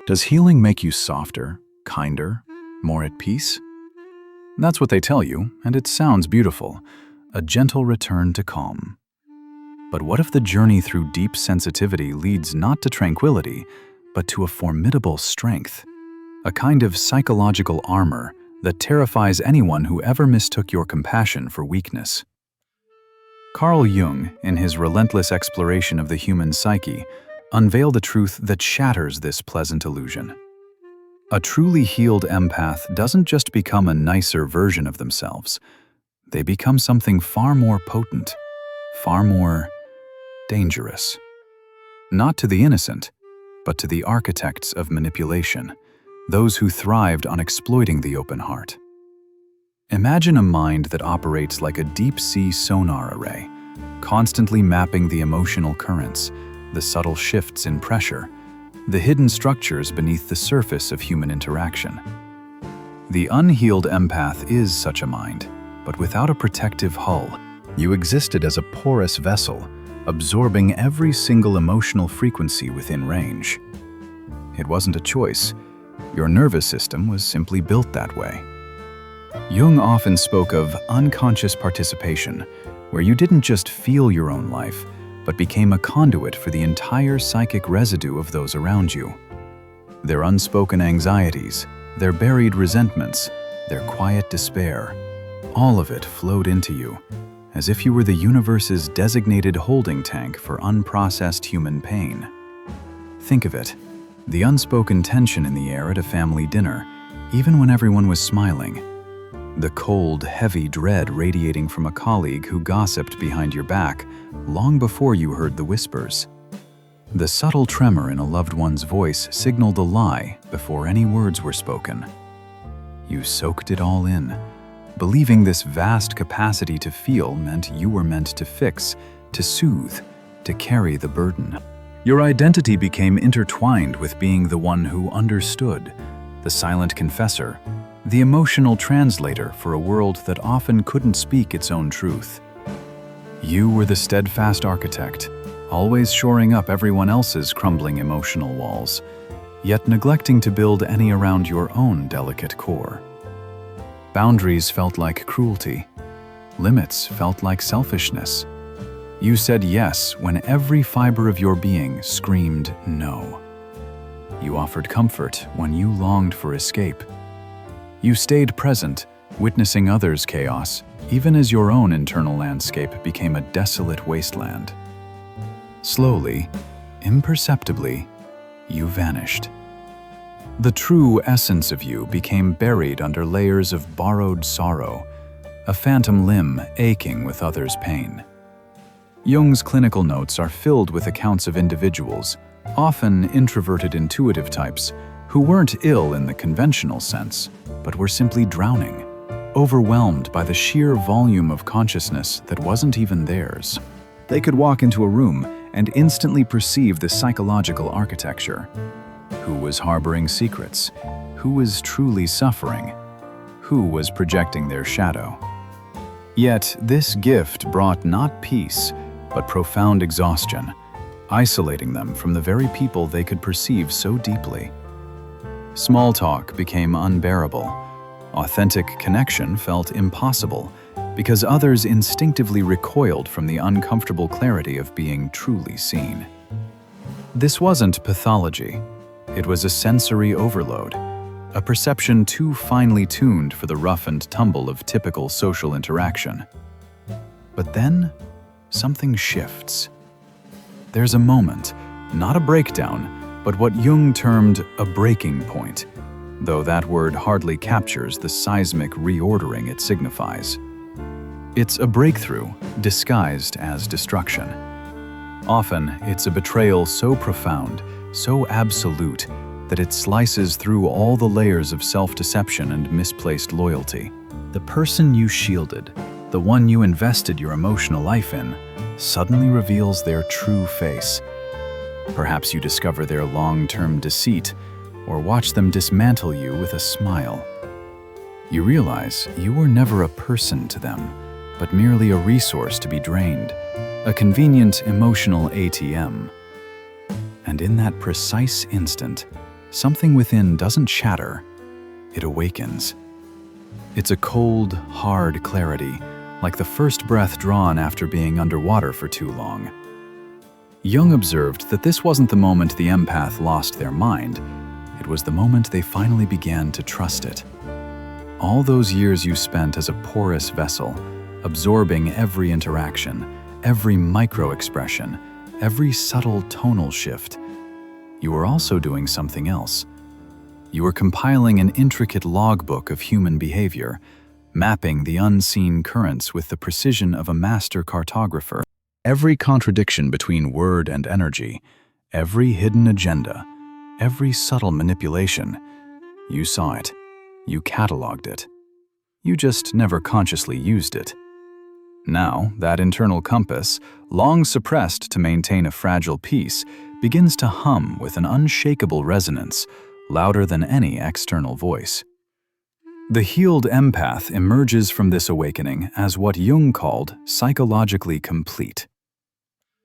Does healing make you softer, kinder, more at peace? That's what they tell you, and it sounds beautiful, a gentle return to calm. But what if the journey through deep sensitivity leads not to tranquility, but to a formidable strength, a kind of psychological armor that terrifies anyone who ever mistook your compassion for weakness? Carl Jung, in his relentless exploration of the human psyche, unveiled a truth that shatters this pleasant illusion. A truly healed empath doesn't just become a nicer version of themselves. They become something far more potent, far more dangerous. Not to the innocent, but to the architects of manipulation, those who thrived on exploiting the open heart. Imagine a mind that operates like a deep-sea sonar array, constantly mapping the emotional currents, the subtle shifts in pressure, the hidden structures beneath the surface of human interaction. The unhealed empath is such a mind, but without a protective hull. You existed as a porous vessel, absorbing every single emotional frequency within range. It wasn't a choice. Your nervous system was simply built that way. Jung often spoke of unconscious participation, where you didn't just feel your own life, but became a conduit for the entire psychic residue of those around you. Their unspoken anxieties, their buried resentments, their quiet despair, all of it flowed into you, as if you were the universe's designated holding tank for unprocessed human pain. Think of it, the unspoken tension in the air at a family dinner, even when everyone was smiling. The cold, heavy dread radiating from a colleague who gossiped behind your back long before you heard the whispers. The subtle tremor in a loved one's voice signaled a lie before any words were spoken. You soaked it all in, believing this vast capacity to feel meant you were meant to fix, to soothe, to carry the burden. Your identity became intertwined with being the one who understood, the silent confessor, the emotional translator for a world that often couldn't speak its own truth. You were the steadfast architect, always shoring up everyone else's crumbling emotional walls, yet neglecting to build any around your own delicate core. Boundaries felt like cruelty. Limits felt like selfishness. You said yes when every fiber of your being screamed no. You offered comfort when you longed for escape. You stayed present, witnessing others' chaos, even as your own internal landscape became a desolate wasteland. Slowly, imperceptibly, you vanished. The true essence of you became buried under layers of borrowed sorrow, a phantom limb aching with others' pain. Jung's clinical notes are filled with accounts of individuals, often introverted intuitive types, who weren't ill in the conventional sense, but were simply drowning, overwhelmed by the sheer volume of consciousness that wasn't even theirs. They could walk into a room and instantly perceive the psychological architecture. Who was harboring secrets? Who was truly suffering? Who was projecting their shadow? Yet this gift brought not peace, but profound exhaustion, isolating them from the very people they could perceive so deeply. Small talk became unbearable. Authentic connection felt impossible because others instinctively recoiled from the uncomfortable clarity of being truly seen. This wasn't pathology. It was a sensory overload, a perception too finely tuned for the rough and tumble of typical social interaction. But then, something shifts. There's a moment, not a breakdown, but what Jung termed a breaking point, though that word hardly captures the seismic reordering it signifies. It's a breakthrough disguised as destruction. Often, it's a betrayal so profound, so absolute, that it slices through all the layers of self-deception and misplaced loyalty. The person you shielded, the one you invested your emotional life in, suddenly reveals their true face. Perhaps you discover their long-term deceit, or watch them dismantle you with a smile. You realize you were never a person to them, but merely a resource to be drained, a convenient emotional ATM. And in that precise instant, something within doesn't shatter, it awakens. It's a cold, hard clarity, like the first breath drawn after being underwater for too long. Jung observed that this wasn't the moment the empath lost their mind, it was the moment they finally began to trust it. All those years you spent as a porous vessel, absorbing every interaction, every micro-expression, every subtle tonal shift, you were also doing something else. You were compiling an intricate logbook of human behavior, mapping the unseen currents with the precision of a master cartographer. Every contradiction between word and energy, every hidden agenda, every subtle manipulation, you saw it, you cataloged it. You just never consciously used it. Now, that internal compass, long suppressed to maintain a fragile peace, begins to hum with an unshakable resonance, louder than any external voice. The healed empath emerges from this awakening as what Jung called psychologically complete.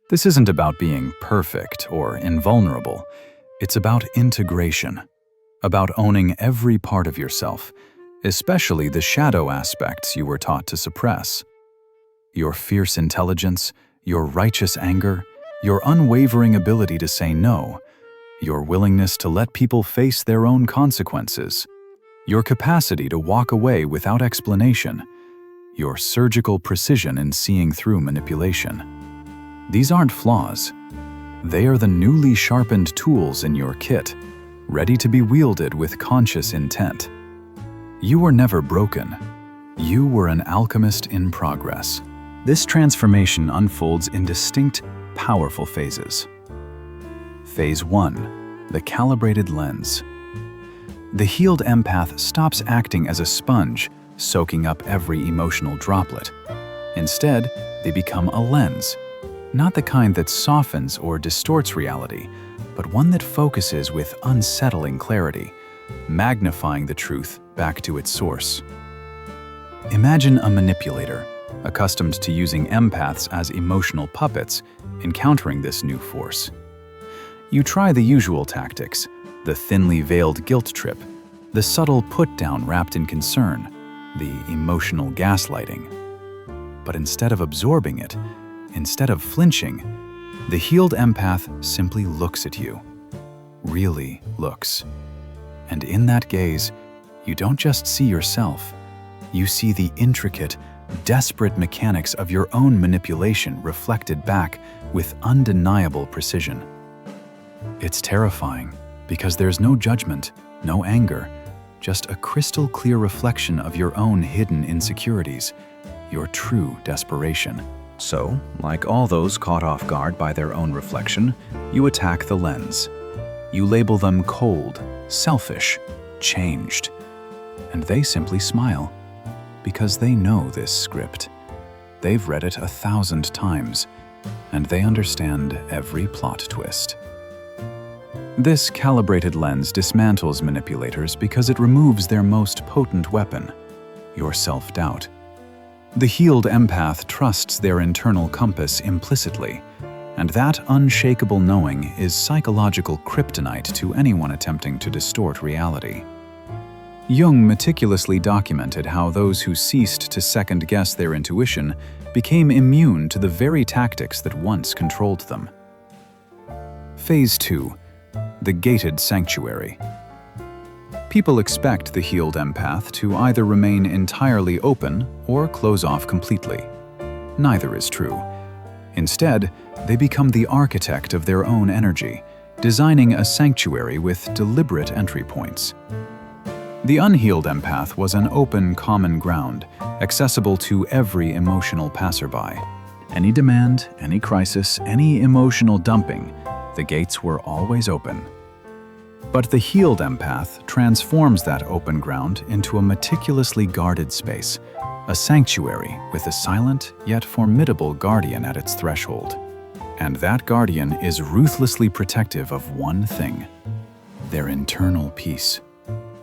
This isn't about being perfect or invulnerable. It's about integration, about owning every part of yourself, especially the shadow aspects you were taught to suppress. Your fierce intelligence, your righteous anger, your unwavering ability to say no, your willingness to let people face their own consequences, your capacity to walk away without explanation, your surgical precision in seeing through manipulation. These aren't flaws. They are the newly sharpened tools in your kit, ready to be wielded with conscious intent. You were never broken. You were an alchemist in progress. This transformation unfolds in distinct, powerful phases. Phase 1. The calibrated lens. The healed empath stops acting as a sponge, soaking up every emotional droplet. Instead, they become a lens. Not the kind that softens or distorts reality, but one that focuses with unsettling clarity, magnifying the truth back to its source. Imagine a manipulator, accustomed to using empaths as emotional puppets, encountering this new force. You try the usual tactics, the thinly veiled guilt trip, the subtle put-down wrapped in concern, the emotional gaslighting. But instead of absorbing it, instead of flinching, the healed empath simply looks at you, really looks. And in that gaze, you don't just see yourself, you see the intricate, desperate mechanics of your own manipulation reflected back with undeniable precision. It's terrifying because there's no judgment, no anger, just a crystal clear reflection of your own hidden insecurities, your true desperation. So, like all those caught off guard by their own reflection, you attack the lens. You label them cold, selfish, changed. And they simply smile, because they know this script. They've read it 1,000 times, and they understand every plot twist. This calibrated lens dismantles manipulators because it removes their most potent weapon, your self-doubt. The healed empath trusts their internal compass implicitly, and that unshakable knowing is psychological kryptonite to anyone attempting to distort reality. Jung meticulously documented how those who ceased to second-guess their intuition became immune to the very tactics that once controlled them. Phase 2. The gated sanctuary. People expect the healed empath to either remain entirely open or close off completely. Neither is true. Instead, they become the architect of their own energy, designing a sanctuary with deliberate entry points. The unhealed empath was an open common ground, accessible to every emotional passerby. Any demand, any crisis, any emotional dumping, the gates were always open. But the healed empath transforms that open ground into a meticulously guarded space, a sanctuary with a silent yet formidable guardian at its threshold. And that guardian is ruthlessly protective of one thing: their internal peace,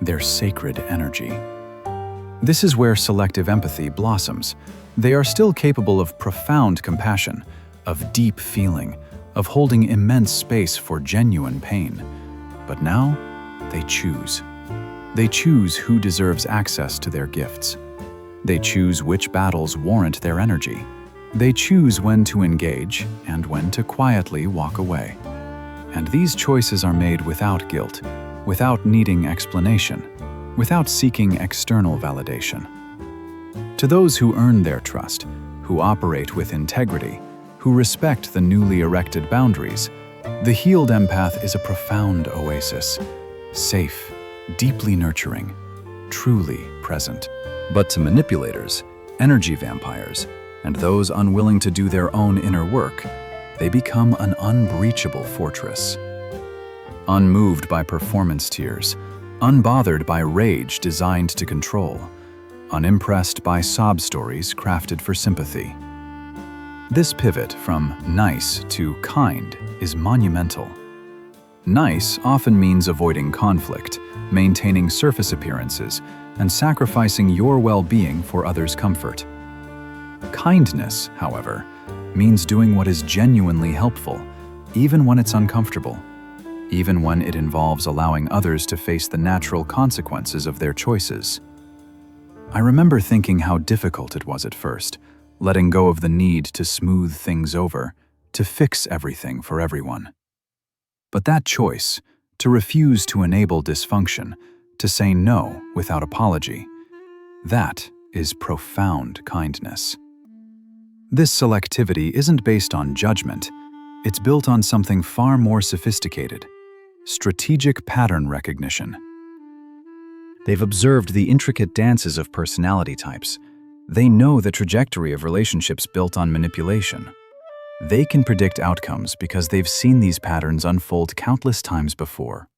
their sacred energy. This is where selective empathy blossoms. They are still capable of profound compassion, of deep feeling, of holding immense space for genuine pain. But now, they choose. They choose who deserves access to their gifts. They choose which battles warrant their energy. They choose when to engage and when to quietly walk away. And these choices are made without guilt, without needing explanation, without seeking external validation. To those who earn their trust, who operate with integrity, who respect the newly erected boundaries, the healed empath is a profound oasis, safe, deeply nurturing, truly present. But to manipulators, energy vampires, and those unwilling to do their own inner work, they become an unbreachable fortress. Unmoved by performance tears, unbothered by rage designed to control, unimpressed by sob stories crafted for sympathy. This pivot from nice to kind is monumental. Nice often means avoiding conflict, maintaining surface appearances, and sacrificing your well-being for others' comfort. Kindness, however, means doing what is genuinely helpful, even when it's uncomfortable, even when it involves allowing others to face the natural consequences of their choices. I remember thinking how difficult it was at first, letting go of the need to smooth things over, to fix everything for everyone. But that choice, to refuse to enable dysfunction, to say no without apology, that is profound kindness. This selectivity isn't based on judgment, it's built on something far more sophisticated: strategic pattern recognition. They've observed the intricate dances of personality types. They know the trajectory of relationships built on manipulation. They can predict outcomes because they've seen these patterns unfold countless times before.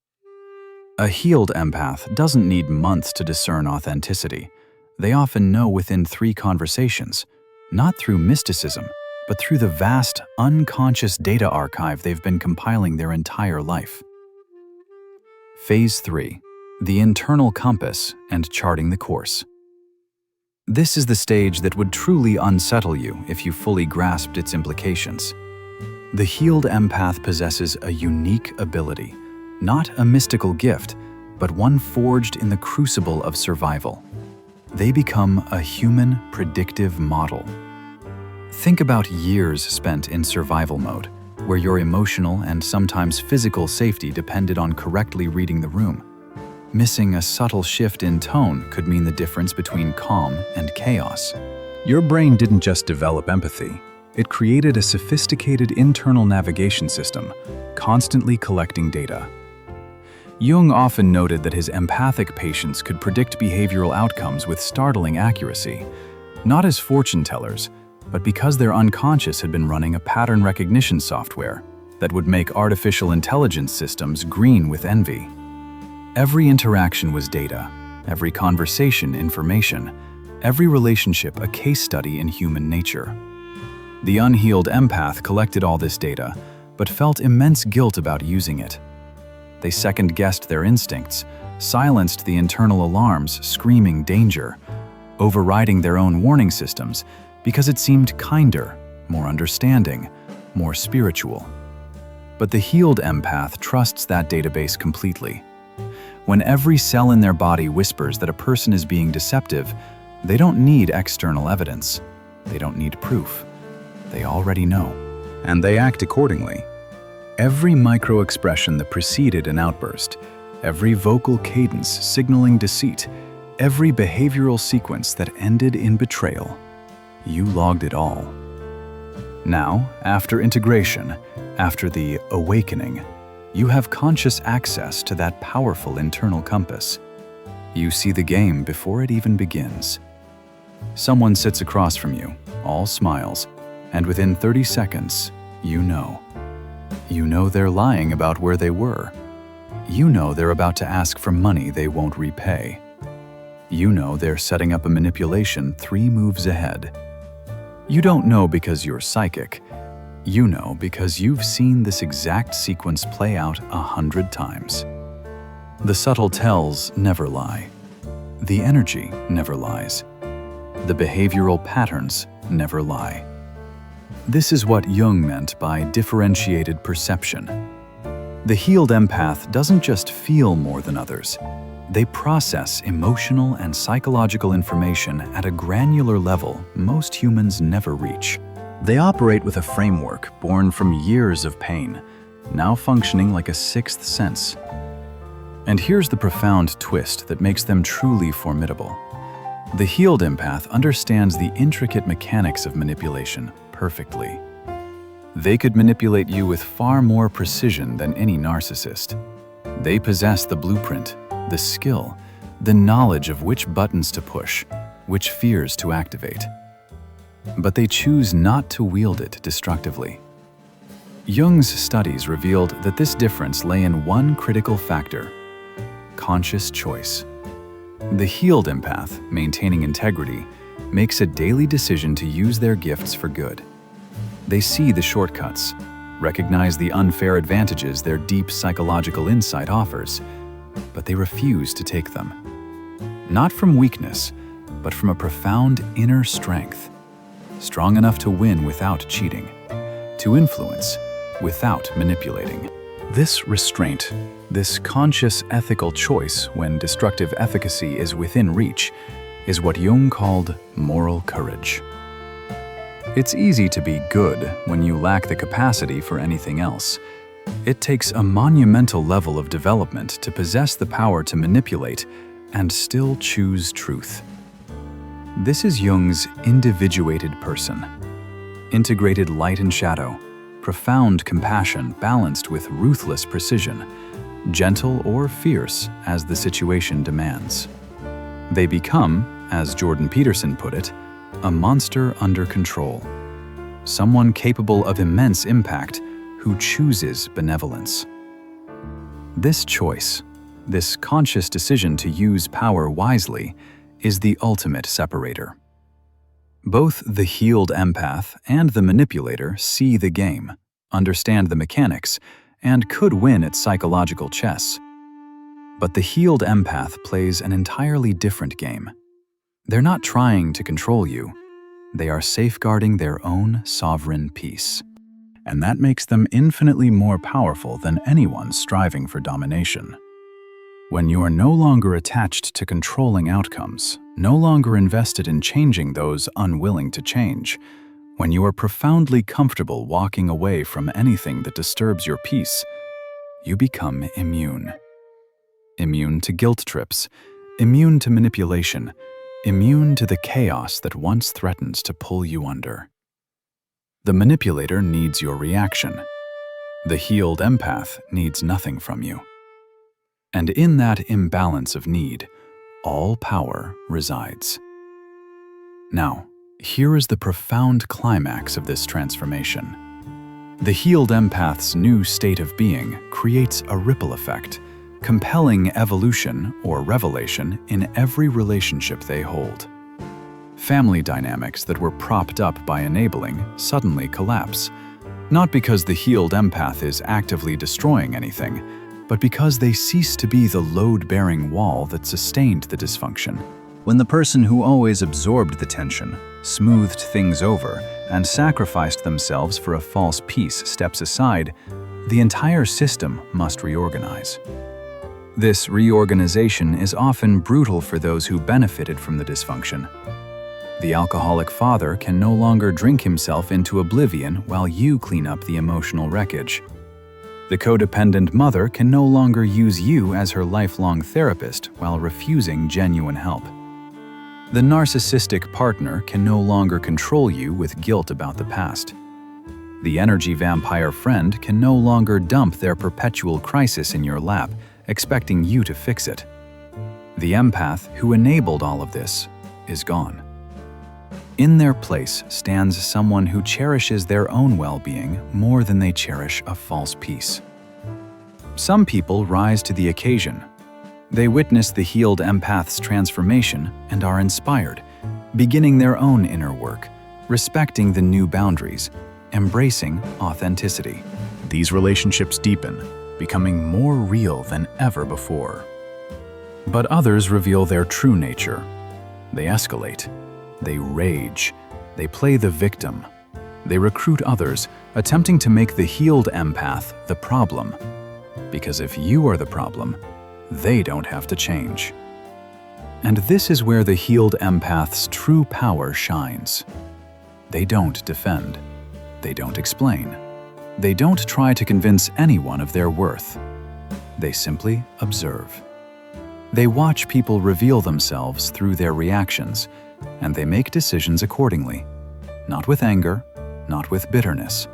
A healed empath doesn't need months to discern authenticity. They often know within 3 conversations, not through mysticism, but through the vast, unconscious data archive they've been compiling their entire life. Phase 3. The internal compass and charting the course. This is the stage that would truly unsettle you if you fully grasped its implications. The healed empath possesses a unique ability, not a mystical gift, but one forged in the crucible of survival. They become a human predictive model. Think about years spent in survival mode, where your emotional and sometimes physical safety depended on correctly reading the room. Missing a subtle shift in tone could mean the difference between calm and chaos. Your brain didn't just develop empathy, it created a sophisticated internal navigation system, constantly collecting data. Jung often noted that his empathic patients could predict behavioral outcomes with startling accuracy, not as fortune tellers, but because their unconscious had been running a pattern recognition software that would make artificial intelligence systems green with envy. Every interaction was data, every conversation information, every relationship a case study in human nature. The unhealed empath collected all this data, but felt immense guilt about using it. They second-guessed their instincts, silenced the internal alarms screaming danger, overriding their own warning systems because it seemed kinder, more understanding, more spiritual. But the healed empath trusts that database completely. When every cell in their body whispers that a person is being deceptive, they don't need external evidence. They don't need proof. They already know, and they act accordingly. Every micro-expression that preceded an outburst, every vocal cadence signaling deceit, every behavioral sequence that ended in betrayal, you logged it all. Now, after integration, after the awakening, you have conscious access to that powerful internal compass. You see the game before it even begins. Someone sits across from you, all smiles, and within 30 seconds, you know. You know they're lying about where they were. You know they're about to ask for money they won't repay. You know they're setting up a manipulation 3 moves ahead. You don't know because you're psychic. You know because you've seen this exact sequence play out 100 times. The subtle tells never lie. The energy never lies. The behavioral patterns never lie. This is what Jung meant by differentiated perception. The healed empath doesn't just feel more than others. They process emotional and psychological information at a granular level most humans never reach. They operate with a framework born from years of pain, now functioning like a sixth sense. And here's the profound twist that makes them truly formidable. The healed empath understands the intricate mechanics of manipulation perfectly. They could manipulate you with far more precision than any narcissist. They possess the blueprint, the skill, the knowledge of which buttons to push, which fears to activate. But they choose not to wield it destructively. Jung's studies revealed that this difference lay in one critical factor: conscious choice. The healed empath, maintaining integrity, makes a daily decision to use their gifts for good. They see the shortcuts, recognize the unfair advantages their deep psychological insight offers, but they refuse to take them. Not from weakness, but from a profound inner strength, strong enough to win without cheating, to influence without manipulating. This restraint, this conscious ethical choice when destructive efficacy is within reach, is what Jung called moral courage. It's easy to be good when you lack the capacity for anything else. It takes a monumental level of development to possess the power to manipulate and still choose truth. This is Jung's individuated person. Integrated light and shadow, profound compassion balanced with ruthless precision, gentle or fierce as the situation demands. They become, as Jordan Peterson put it, a monster under control, someone capable of immense impact who chooses benevolence. This choice, this conscious decision to use power wisely, is the ultimate separator. Both the healed empath and the manipulator see the game, understand the mechanics, and could win at psychological chess. But the healed empath plays an entirely different game. They're not trying to control you. They are safeguarding their own sovereign peace. And that makes them infinitely more powerful than anyone striving for domination. When you are no longer attached to controlling outcomes, no longer invested in changing those unwilling to change, when you are profoundly comfortable walking away from anything that disturbs your peace, you become immune. Immune to guilt trips, immune to manipulation, immune to the chaos that once threatened to pull you under. The manipulator needs your reaction. The healed empath needs nothing from you. And in that imbalance of need, all power resides. Now, here is the profound climax of this transformation. The healed empath's new state of being creates a ripple effect, compelling evolution or revelation in every relationship they hold. Family dynamics that were propped up by enabling suddenly collapse, not because the healed empath is actively destroying anything, but because they cease to be the load-bearing wall that sustained the dysfunction. When the person who always absorbed the tension, smoothed things over, and sacrificed themselves for a false peace steps aside, the entire system must reorganize. This reorganization is often brutal for those who benefited from the dysfunction. The alcoholic father can no longer drink himself into oblivion while you clean up the emotional wreckage. The codependent mother can no longer use you as her lifelong therapist while refusing genuine help. The narcissistic partner can no longer control you with guilt about the past. The energy vampire friend can no longer dump their perpetual crisis in your lap, expecting you to fix it. The empath who enabled all of this is gone. In their place stands someone who cherishes their own well-being more than they cherish a false peace. Some people rise to the occasion. They witness the healed empath's transformation and are inspired, beginning their own inner work, respecting the new boundaries, embracing authenticity. These relationships deepen, becoming more real than ever before. But others reveal their true nature. They escalate. They rage. They play the victim. They recruit others, attempting to make the healed empath the problem. because if you are the problem, they don't have to change. And this is where the healed empath's true power shines. They don't defend. They don't explain. They don't try to convince anyone of their worth. They simply observe. They watch people reveal themselves through their reactions, and they make decisions accordingly. Not with anger, not with bitterness,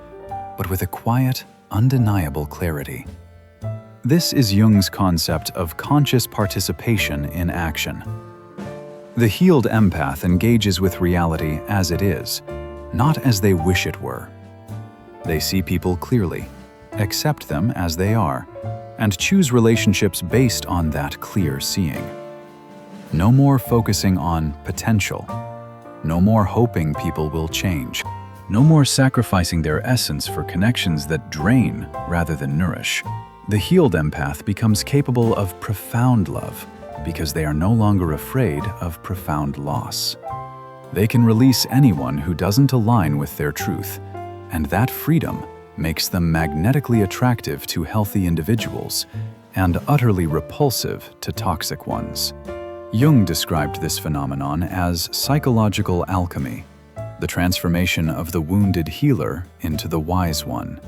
but with a quiet, undeniable clarity. This is Jung's concept of conscious participation in action. The healed empath engages with reality as it is, not as they wish it were. They see people clearly, accept them as they are, and choose relationships based on that clear seeing. No more focusing on potential. No more hoping people will change. No more sacrificing their essence for connections that drain rather than nourish. The healed empath becomes capable of profound love because they are no longer afraid of profound loss. They can release anyone who doesn't align with their truth, and that freedom makes them magnetically attractive to healthy individuals and utterly repulsive to toxic ones. Jung described this phenomenon as psychological alchemy, the transformation of the wounded healer into the wise one.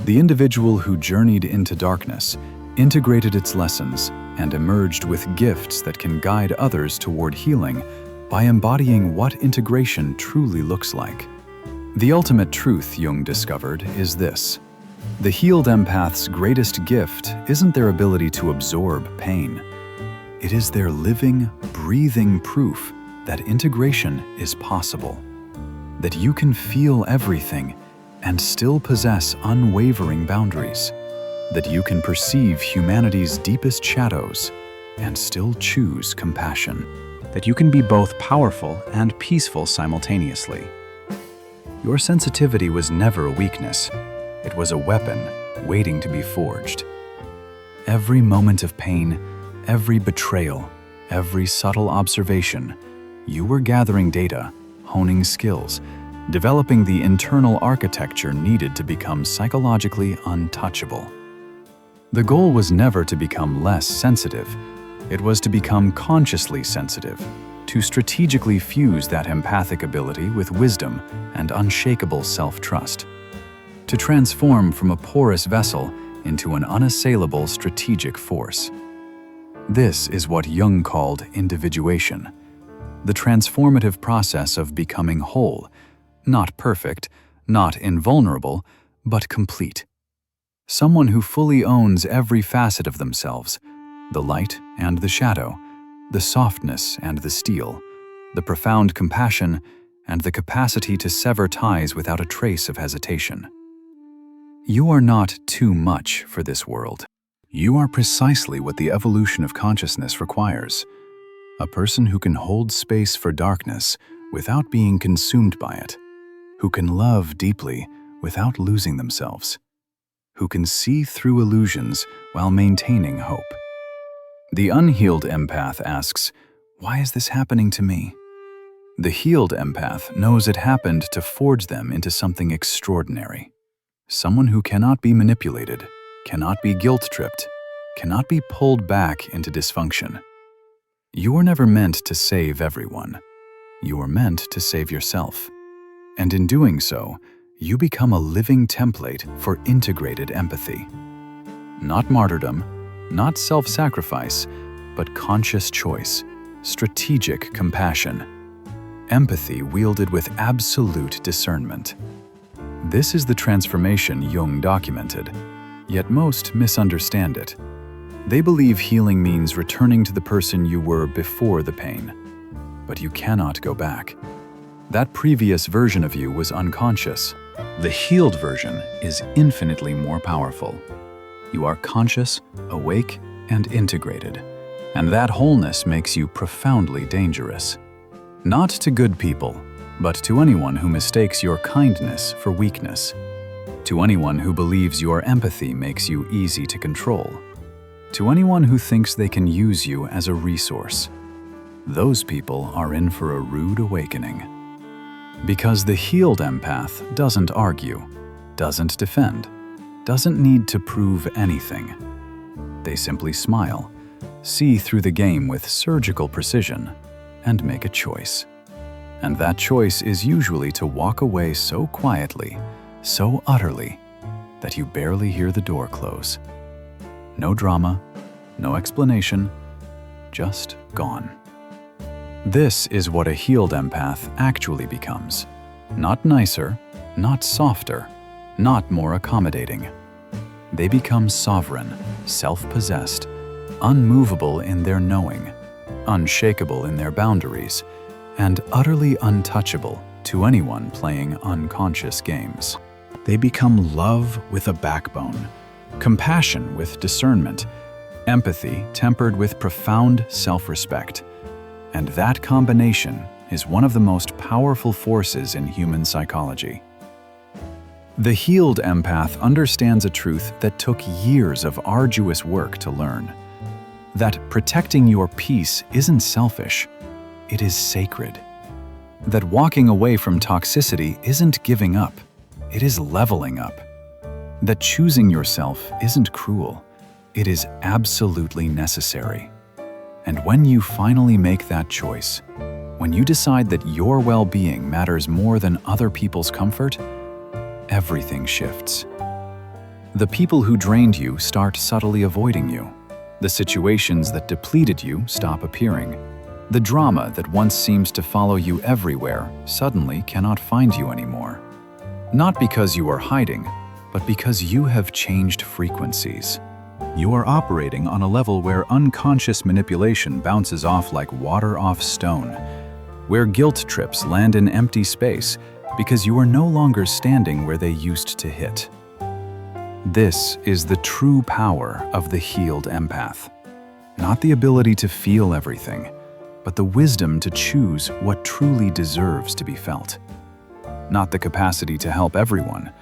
The individual who journeyed into darkness integrated its lessons and emerged with gifts that can guide others toward healing by embodying what integration truly looks like. The ultimate truth, Jung discovered, is this: the healed empath's greatest gift isn't their ability to absorb pain. It is their living, breathing proof that integration is possible, that you can feel everything and still possess unwavering boundaries, that you can perceive humanity's deepest shadows and still choose compassion, that you can be both powerful and peaceful simultaneously. Your sensitivity was never a weakness. It was a weapon waiting to be forged. Every moment of pain, every betrayal, every subtle observation, you were gathering data, honing skills, developing the internal architecture needed to become psychologically untouchable. The goal was never to become less sensitive. It was to become consciously sensitive, to strategically fuse that empathic ability with wisdom and unshakable self-trust, to transform from a porous vessel into an unassailable strategic force. This is what Jung called individuation, the transformative process of becoming whole, not perfect, not invulnerable, but complete. Someone who fully owns every facet of themselves, the light and the shadow, the softness and the steel, the profound compassion and the capacity to sever ties without a trace of hesitation. You are not too much for this world. You are precisely what the evolution of consciousness requires. A person who can hold space for darkness without being consumed by it, who can love deeply without losing themselves, who can see through illusions while maintaining hope. The unhealed empath asks, "Why is this happening to me?" The healed empath knows it happened to forge them into something extraordinary. Someone who cannot be manipulated, cannot be guilt-tripped, cannot be pulled back into dysfunction. You were never meant to save everyone. You were meant to save yourself. And in doing so, you become a living template for integrated empathy. Not martyrdom, not self-sacrifice, but conscious choice, strategic compassion, empathy wielded with absolute discernment. This is the transformation Jung documented, yet most misunderstand it. They believe healing means returning to the person you were before the pain, but you cannot go back. That previous version of you was unconscious. The healed version is infinitely more powerful. You are conscious, awake, and integrated, and that wholeness makes you profoundly dangerous. Not to good people, but to anyone who mistakes your kindness for weakness, to anyone who believes your empathy makes you easy to control, to anyone who thinks they can use you as a resource. Those people are in for a rude awakening. Because the healed empath doesn't argue, doesn't defend, doesn't need to prove anything. They simply smile, see through the game with surgical precision, and make a choice. And that choice is usually to walk away so quietly, so utterly, that you barely hear the door close. No drama, no explanation, just gone. This is what a healed empath actually becomes. Not nicer, not softer, not more accommodating. They become sovereign, self-possessed, unmovable in their knowing, unshakable in their boundaries, and utterly untouchable to anyone playing unconscious games. They become love with a backbone, compassion with discernment, empathy tempered with profound self-respect. And that combination is one of the most powerful forces in human psychology. The healed empath understands a truth that took years of arduous work to learn. That protecting your peace isn't selfish, it is sacred. That walking away from toxicity isn't giving up, it is leveling up. That choosing yourself isn't cruel, it is absolutely necessary. And when you finally make that choice, when you decide that your well-being matters more than other people's comfort, everything shifts. The people who drained you start subtly avoiding you. The situations that depleted you stop appearing. The drama that once seems to follow you everywhere suddenly cannot find you anymore. Not because you are hiding, but because you have changed frequencies. You are operating on a level where unconscious manipulation bounces off like water off stone, where guilt trips land in empty space because you are no longer standing where they used to hit. This is the true power of the healed empath. Not the ability to feel everything, but the wisdom to choose what truly deserves to be felt. Not the capacity to help everyone,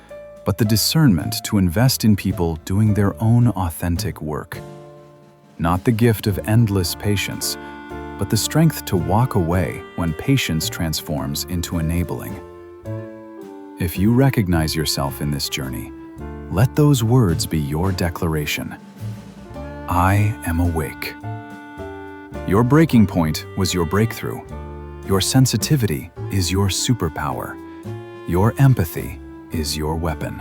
but the discernment to invest in people doing their own authentic work. Not the gift of endless patience, but the strength to walk away when patience transforms into enabling. If you recognize yourself in this journey, let those words be your declaration. I am awake. Your breaking point was your breakthrough. Your sensitivity is your superpower. Your empathy is your weapon.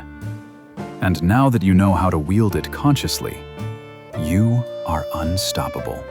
And now that you know how to wield it consciously, you are unstoppable.